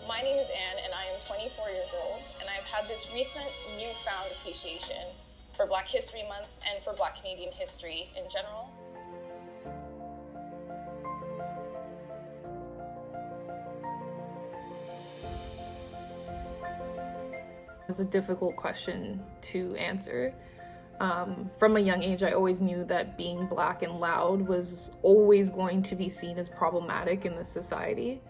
My name is Anne and I am 24 years old, and I've had this recent newfound appreciation for Black History Month and for Black Canadian history in general. It's a difficult question to answer. From a young age, I always knew that being Black and loud was always going to be seen as problematic in this society.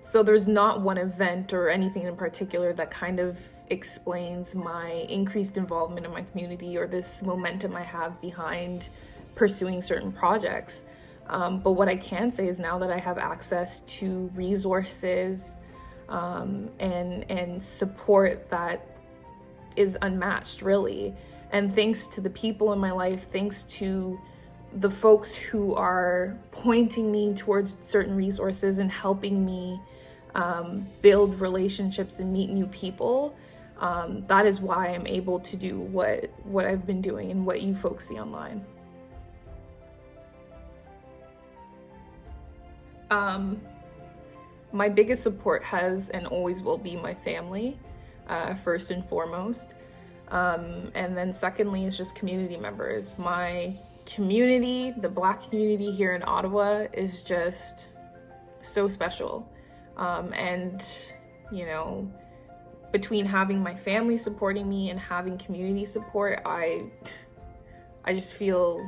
So there's not one event or anything in particular that kind of explains my increased involvement in my community or this momentum I have behind pursuing certain projects. But what I can say is now that I have access to resources and support that is unmatched, really. And thanks to the people in my life, thanks to the folks who are pointing me towards certain resources and helping me build relationships and meet new people, that is why I'm able to do what I've been doing and what you folks see online. My biggest support has and always will be my family, first and foremost. And then secondly is just community members. My community, the Black community here in Ottawa, is just so special. And, you know, between having my family supporting me and having community support, I just feel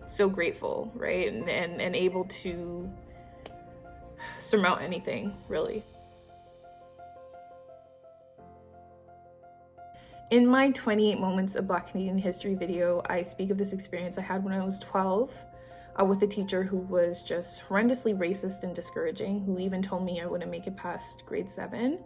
so grateful, right? And able to surmount anything, really. In my 28 Moments of Black Canadian History video, I speak of this experience I had when I was 12 with a teacher who was just horrendously racist and discouraging, who even told me I wouldn't make it past grade 7.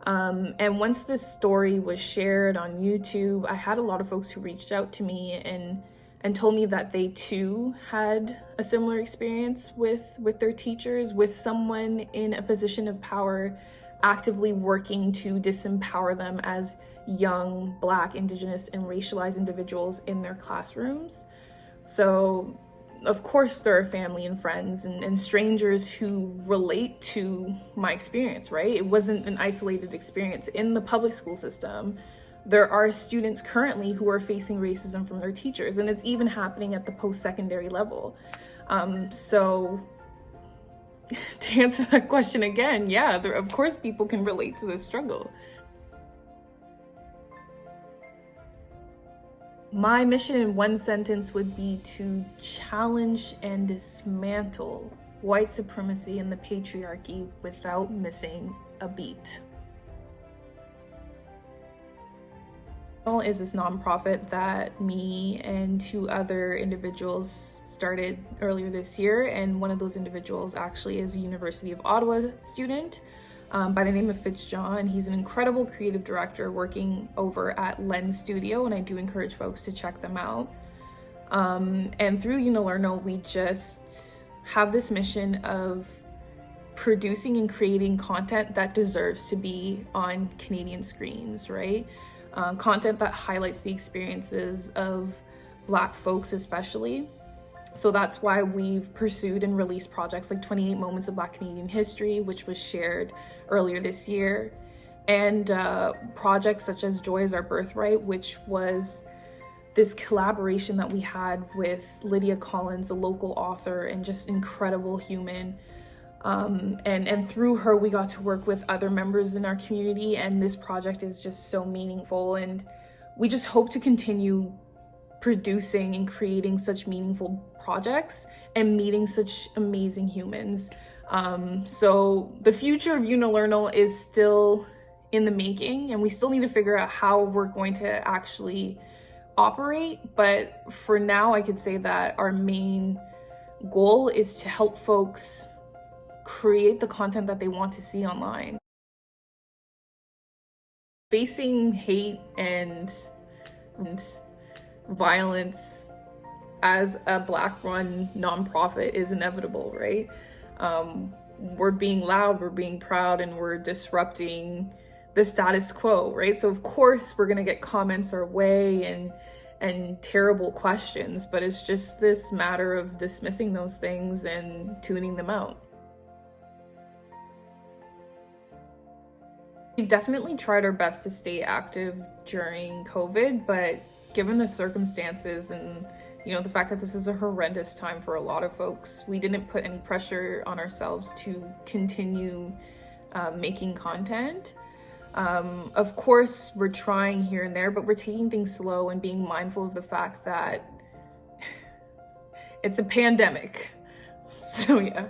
And once this story was shared on YouTube, I had a lot of folks who reached out to me and told me that they too had a similar experience with their teachers, with someone in a position of power actively working to disempower them as young Black, Indigenous, and racialized individuals in their classrooms. So, of course, there are family and friends and strangers who relate to my experience, right? It wasn't an isolated experience. In the public school system, there are students currently who are facing racism from their teachers, and it's even happening at the post-secondary level. So to answer that question again, yeah, of course people can relate to this struggle. My mission in one sentence would be to challenge and dismantle white supremacy and the patriarchy without missing a beat. Is this nonprofit that me and 2 other individuals started earlier this year, and one of those individuals actually is a University of Ottawa student by the name of John, and he's an incredible creative director working over at Lens Studio, and I do encourage folks to check them out. And through Unilearno, we just have this mission of producing and creating content that deserves to be on Canadian screens, right? Content that highlights the experiences of Black folks especially. So that's why we've pursued and released projects like 28 Moments of Black Canadian History, which was shared earlier this year, and projects such as Joy is Our Birthright, which was this collaboration that we had with Lydia Collins, a local author and just incredible human. And through her, we got to work with other members in our community, and this project is just so meaningful, and we just hope to continue producing and creating such meaningful projects and meeting such amazing humans. So the future of Unilearno is still in the making, and we still need to figure out how we're going to actually operate. But for now, I could say that our main goal is to help folks create the content that they want to see online. Facing hate and violence as a Black-run nonprofit is inevitable, right? We're being loud, we're being proud, and we're disrupting the status quo, right? So of course we're gonna get comments our way and terrible questions, but it's just this matter of dismissing those things and tuning them out. We've definitely tried our best to stay active during COVID, but given the circumstances and the fact that this is a horrendous time for a lot of folks, we didn't put any pressure on ourselves to continue making content. Of course, we're trying here and there, but we're taking things slow and being mindful of the fact that it's a pandemic. So yeah.